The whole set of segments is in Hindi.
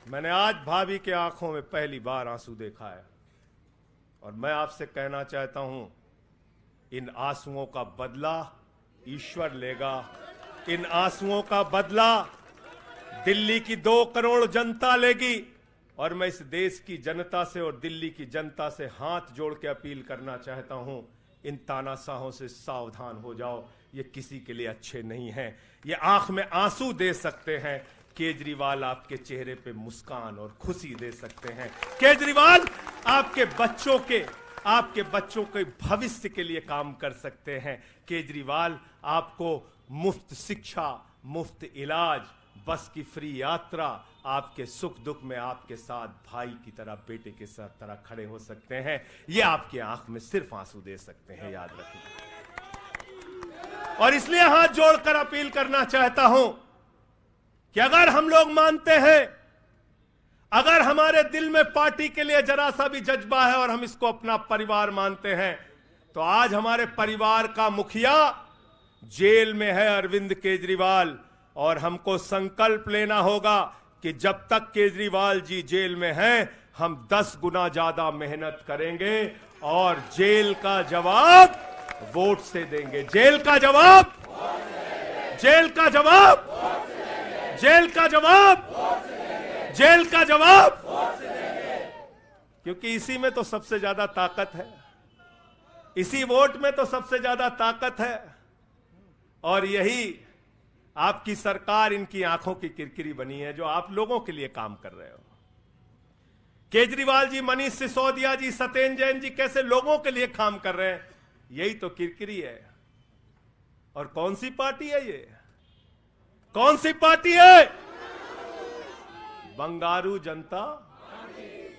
मैंने आज भाभी के आंखों में पहली बार आंसू देखा है और मैं आपसे कहना चाहता हूं, इन आंसुओं का बदला ईश्वर लेगा। इन आंसुओं का बदला दिल्ली की 2 करोड़ जनता लेगी। और मैं इस देश की जनता से और दिल्ली की जनता से हाथ जोड़ के अपील करना चाहता हूं, इन तानाशाहों से सावधान हो जाओ। ये किसी के लिए अच्छे नहीं हैं। ये आंख में आंसू दे सकते हैं, केजरीवाल आपके चेहरे पे मुस्कान और खुशी दे सकते हैं। केजरीवाल आपके बच्चों के भविष्य के लिए काम कर सकते हैं। केजरीवाल आपको मुफ्त शिक्षा, मुफ्त इलाज, बस की फ्री यात्रा, आपके सुख दुख में आपके साथ भाई की तरह, बेटे के साथ तरह खड़े हो सकते हैं। ये आपकी आंख में सिर्फ आंसू दे सकते हैं, याद रखिए। और इसलिए हाथ जोड़कर अपील करना चाहता हूं कि अगर हम लोग मानते हैं, अगर हमारे दिल में पार्टी के लिए जरा सा भी जज्बा है और हम इसको अपना परिवार मानते हैं, तो आज हमारे परिवार का मुखिया जेल में है, अरविंद केजरीवाल। और हमको संकल्प लेना होगा कि जब तक केजरीवाल जी जेल में हैं, हम 10 गुना ज्यादा मेहनत करेंगे और जेल का जवाब वोट से देंगे। जेल का जवाब, जेल का जवाब, जेल का जवाब, जेल का जवाब, क्योंकि इसी में तो सबसे ज्यादा ताकत है, इसी वोट में तो सबसे ज्यादा ताकत है। और यही आपकी सरकार इनकी आंखों की किरकिरी बनी है, जो आप लोगों के लिए काम कर रहे हो। केजरीवाल जी, मनीष सिसोदिया जी, सत्येंद्र जैन जी कैसे लोगों के लिए काम कर रहे हैं, यही तो किरकिरी है। और कौन सी पार्टी है ये? कौन सी पार्टी है? बंगारू जनता,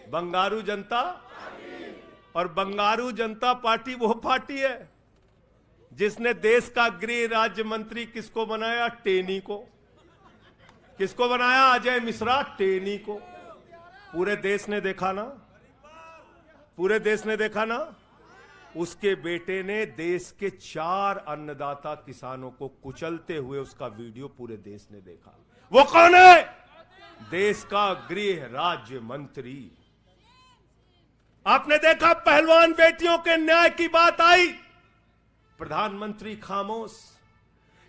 बंगारू जनता। और बंगारू जनता पार्टी वो पार्टी है जिसने देश का गृह राज्य मंत्री किसको बनाया? टेनी को। किसको बनाया? अजय मिश्रा टेनी को। पूरे देश ने देखा ना, पूरे देश ने देखा ना। उसके बेटे ने देश के 4 अन्नदाता किसानों को कुचलते हुए उसका वीडियो पूरे देश ने देखा। वो कौन है? देश का गृह राज्य मंत्री। आपने देखा पहलवान बेटियों के न्याय की बात आई, प्रधानमंत्री खामोश।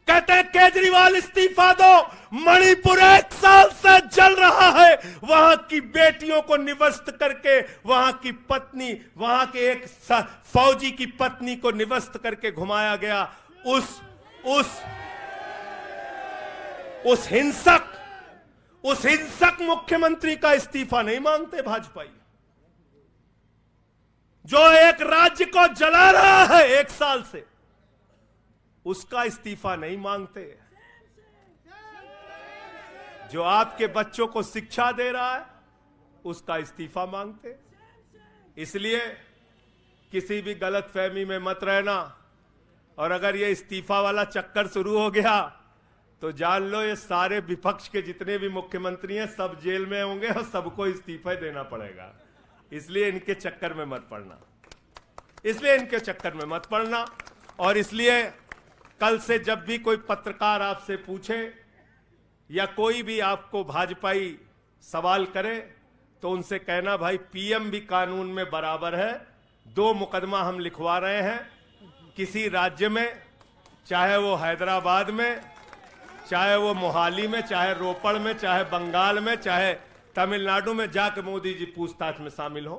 कहते हैं केजरीवाल इस्तीफा दो, मणिपुर 1 साल से जल रहा है। वहां की बेटियों को निवस्त करके, वहां की पत्नी, वहां के एक फौजी की पत्नी को निवस्त करके घुमाया गया। उस हिंसक मुख्यमंत्री का इस्तीफा नहीं मांगते भाजपा, जो एक राज्य को जला रहा है 1 साल से, उसका इस्तीफा नहीं मांगते। जो आपके बच्चों को शिक्षा दे रहा है, उसका इस्तीफा मांगते। इसलिए किसी भी गलतफहमी में मत रहना। और अगर ये इस्तीफा वाला चक्कर शुरू हो गया तो जान लो, ये सारे विपक्ष के जितने भी मुख्यमंत्री हैं सब जेल में होंगे और सबको इस्तीफा देना पड़ेगा। इसलिए इनके चक्कर में मत पड़ना, इसलिए इनके चक्कर में मत पड़ना। और इसलिए कल से जब भी कोई पत्रकार आपसे पूछे या कोई भी आपको भाजपाई सवाल करे, तो उनसे कहना, भाई पीएम भी कानून में बराबर है। 2 मुकदमा हम लिखवा रहे हैं किसी राज्य में, चाहे वो हैदराबाद में, चाहे वो मोहाली में, चाहे रोपड़ में, चाहे बंगाल में, चाहे तमिलनाडु में, जाके मोदी जी पूछताछ में शामिल हो।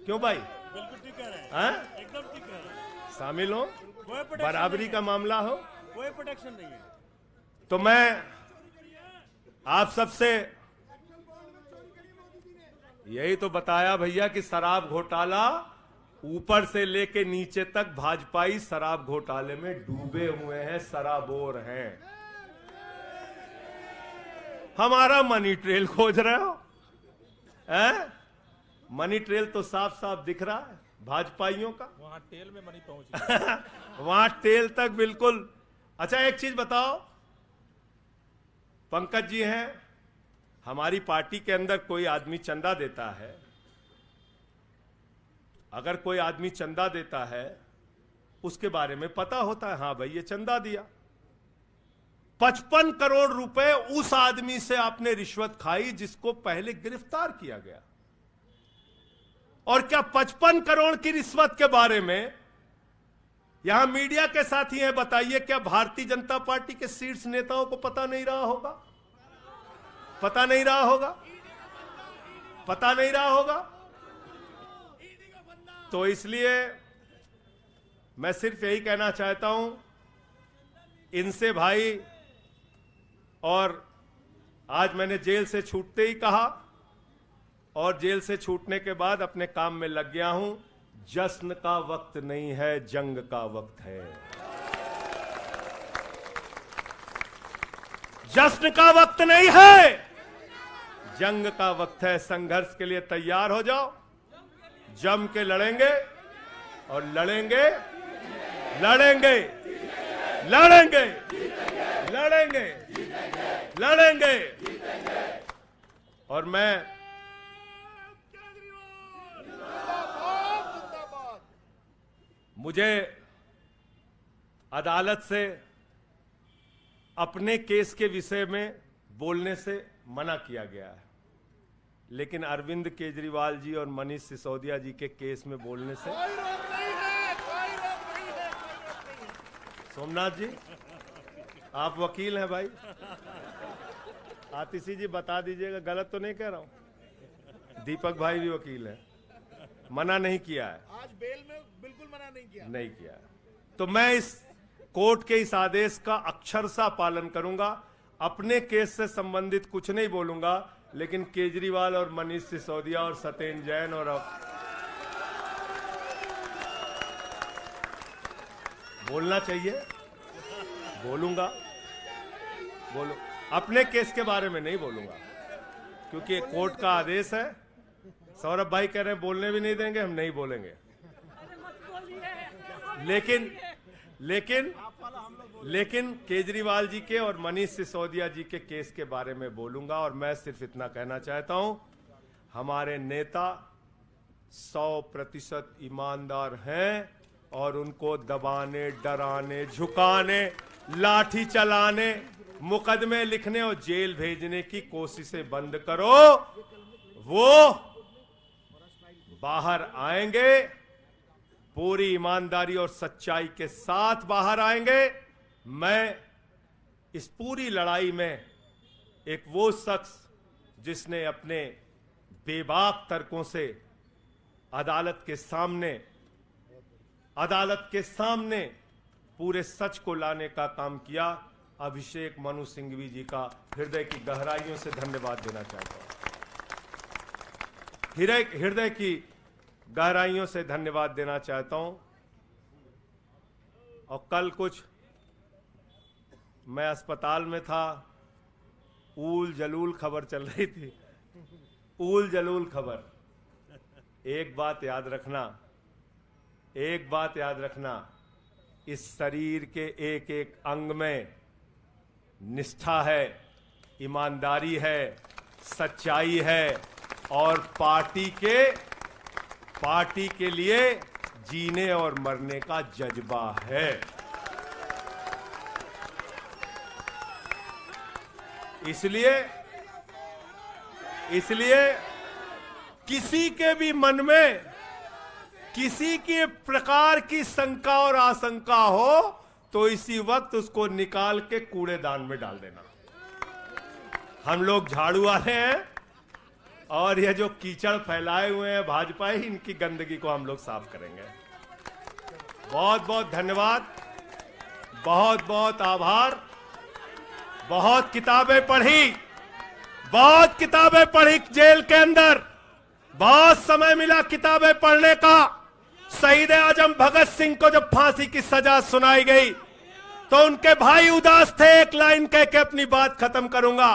क्यों भाई? बिल्कुल ठीक कह रहे हैं, एकदम ठीक कह रहे हैं। शामिल हो, बराबरी का मामला हो, कोई प्रोटेक्शन नहीं है। तो मैं आप सबसे यही तो बताया भैया कि शराब घोटाला ऊपर से लेके नीचे तक भाजपाई शराब घोटाले में डूबे हुए हैं, शराबोर हैं। हमारा मनी ट्रेल खोज रहे हो? मनी ट्रेल तो साफ साफ दिख रहा है भाजपाइयों का। वहां टेल में मनी पहुंच गया। वहां टेल तक बिल्कुल। अच्छा, एक चीज बताओ, पंकज जी हैं, हमारी पार्टी के अंदर कोई आदमी चंदा देता है, अगर कोई आदमी चंदा देता है उसके बारे में पता होता है, हाँ भाई ये चंदा दिया। 55 करोड़ रुपए उस आदमी से आपने रिश्वत खाई जिसको पहले गिरफ्तार किया गया। और क्या 55 करोड़ की रिश्वत के बारे में यहां मीडिया के साथी हैं, बताइए क्या भारतीय जनता पार्टी के शीर्ष नेताओं को पता नहीं रहा होगा? पता नहीं रहा होगा? पता नहीं रहा होगा? तो इसलिए मैं सिर्फ यही कहना चाहता हूं इनसे भाई, और आज मैंने जेल से छूटते ही कहा और जेल से छूटने के बाद अपने काम में लग गया हूं। जश्न का वक्त नहीं है, जंग का वक्त है। जश्न का वक्त नहीं है, जंग का वक्त है। संघर्ष के लिए तैयार हो जाओ, जम के लड़ेंगे और लड़ेंगे लड़ेंगे लड़ेंगे लड़ेंगे लड़ेंगे। और मैं मुझे अदालत से अपने केस के विषय में बोलने से मना किया गया है, लेकिन अरविंद केजरीवाल जी और मनीष सिसोदिया जी के केस में बोलने से सोमनाथ जी, आप वकील हैं भाई, आतिशी जी बता दीजिएगा, गलत तो नहीं कह रहा हूं। दीपक भाई भी वकील हैं, मना नहीं किया है। आज बेल में बिल्कुल मना नहीं किया है। तो मैं इस कोर्ट के इस आदेश का अक्षरशः पालन करूंगा। अपने केस से संबंधित कुछ नहीं बोलूंगा, लेकिन केजरीवाल और मनीष सिसोदिया और सत्येंद्र जैन और बोलना चाहिए, बोलूंगा, बोलो। अपने केस के बारे में नहीं बोलूंगा क्योंकि कोर्ट का आदेश है। सौरभ भाई कह रहे हैं बोलने भी नहीं देंगे, हम नहीं बोलेंगे। लेकिन केजरीवाल जी के और मनीष सिसोदिया जी के केस के बारे में बोलूंगा। और मैं सिर्फ इतना कहना चाहता हूं, हमारे नेता 100% ईमानदार हैं और उनको दबाने, डराने, झुकाने, लाठी चलाने, मुकदमे लिखने और जेल भेजने की कोशिशें बंद करो। वो बाहर आएंगे, पूरी ईमानदारी और सच्चाई के साथ बाहर आएंगे। मैं इस पूरी लड़ाई में एक वो शख्स जिसने अपने बेबाक तर्कों से अदालत के सामने पूरे सच को लाने का काम किया, अभिषेक मनु सिंघवी जी का हृदय की गहराइयों से धन्यवाद देना चाहता हूं। हृदय की गहराइयों से धन्यवाद देना चाहता हूं। और कल कुछ मैं अस्पताल में था, ऊल जलूल खबर चल रही थी, ऊल जलूल खबर। एक बात याद रखना, इस शरीर के एक एक अंग में निष्ठा है, ईमानदारी है, सच्चाई है और पार्टी के लिए जीने और मरने का जज्बा है। इसलिए किसी के भी मन में किसी के प्रकार की शंका और आशंका हो तो इसी वक्त उसको निकाल के कूड़ेदान में डाल देना। हम लोग झाड़ू वाले हैं और ये जो कीचड़ फैलाए हुए हैं भाजपा ही, इनकी गंदगी को हम लोग साफ करेंगे। बहुत बहुत धन्यवाद, बहुत बहुत आभार। बहुत किताबें पढ़ी जेल के अंदर, बहुत समय मिला किताबें पढ़ने का। शहीद आजम भगत सिंह को जब फांसी की सजा सुनाई गई तो उनके भाई उदास थे। एक लाइन कह के अपनी बात खत्म करूंगा।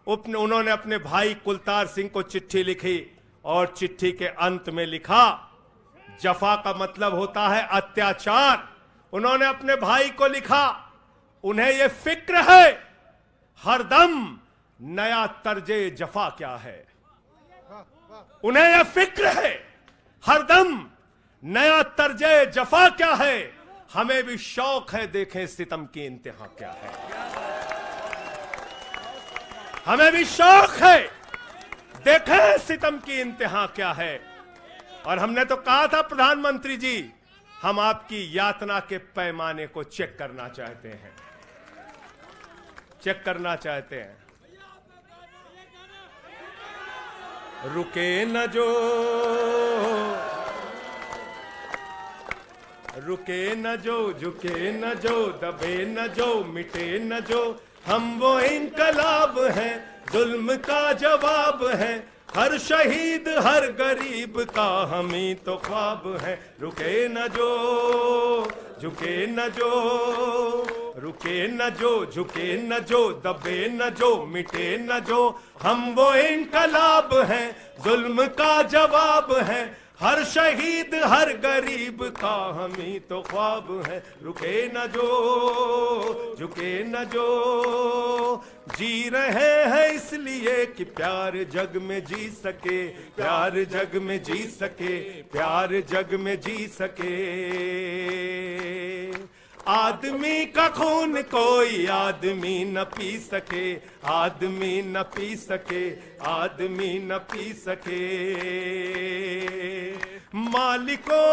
उन्होंने अपने भाई कुलतार सिंह को चिट्ठी लिखी और चिट्ठी के अंत में लिखा, जफा का मतलब होता है अत्याचार। उन्होंने अपने भाई को लिखा, उन्हें यह फिक्र है हरदम नया तर्जे जफा क्या है। उन्हें यह फिक्र है हरदम नया तर्जे जफा क्या है। हमें भी शौक है देखें सितम की इंतहा क्या है। हमें भी शौक है, देखें सितम की इंतहा क्या है। और हमने तो कहा था प्रधानमंत्री जी, हम आपकी यातना के पैमाने को चेक करना चाहते हैं, चेक करना चाहते हैं। रुके न जो, रुके न जो, झुके न जो, दबे न जो, मिटे न जो, हम वो इनकलाब हैं, जुल्म का जवाब है, हर शहीद हर गरीब का हम ही तो ख्वाब है। रुके न जो, झुके न जो, रुके न जो, झुके न जो, दबे न जो, मिटे न जो, हम वो इनकलाब हैं, जुल्म का जवाब है, हर शहीद हर गरीब का हम ही तो ख्वाब है। रुके न जो, झुके न जो, जी रहे हैं इसलिए कि प्यार जग में जी सके, प्यार जग में जी सके, प्यार जग में जी सके। आदमी का खून कोई आदमी न पी सके, आदमी न पी सके, आदमी न पी सके। मालिकों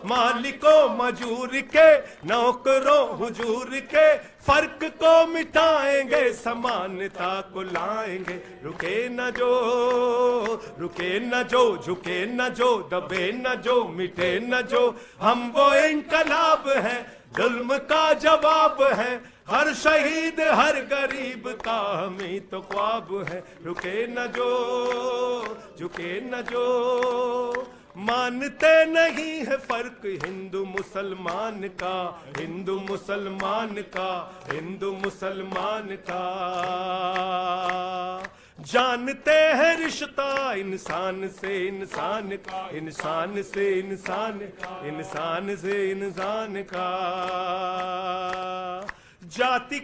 मालिकों मजूर के, नौकरों हुजूर के, फर्क को मिटाएंगे, समानता को लाएंगे। रुके न जो, रुके न जो, झुके न जो, दबे न जो, मिटे न जो, हम वो इनकलाब हैं, जुल्म का जवाब है, हर शहीद हर गरीब का हम ही तो ख्वाब है। रुके न जो, झुके न जो, मानते नहीं है फर्क हिंदू मुसलमान का, हिंदू मुसलमान का, हिंदू मुसलमान का। जानते हैं रिश्ता इंसान से इंसान का, इंसान से इंसान, इंसान से इंसान का। जाति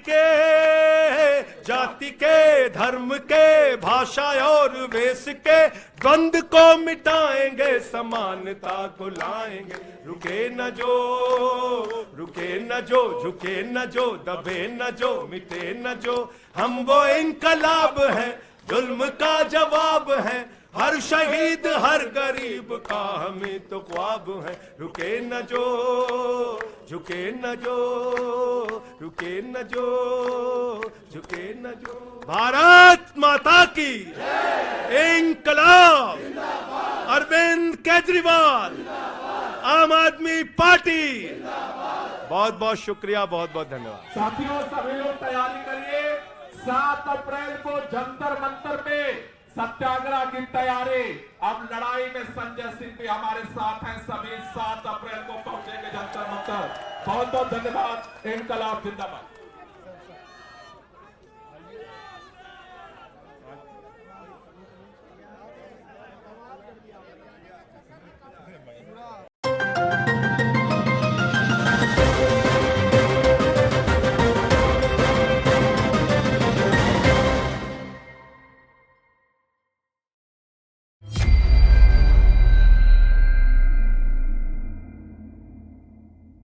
के धर्म के, भाषा और वेश के द्वंद को मिटाएंगे, समानता को लाएंगे। रुके न जो, रुके न जो, झुके न जो, दबे न जो, मिटे न जो, हम वो इनकलाब हैं, जुल्म का जवाब है, हर शहीद हर गरीब का हमें तो ख्वाब है। रुके न जो, झुके न जो, रुके न जो, झुके न जो। भारत माता की इंकलाब, अरविंद केजरीवाल, आम आदमी पार्टी। बहुत बहुत शुक्रिया, बहुत बहुत धन्यवाद। साथियों सभी लोग तैयारी करिए, 7 अप्रैल को जंतर मंतर पे सत्याग्रह की तैयारी। अब लड़ाई में संजय सिंह भी हमारे साथ हैं, सभी 7 अप्रैल को पहुंचेंगे जंतर मंतर। बहुत बहुत धन्यवाद। इंकलाब जिंदाबाद।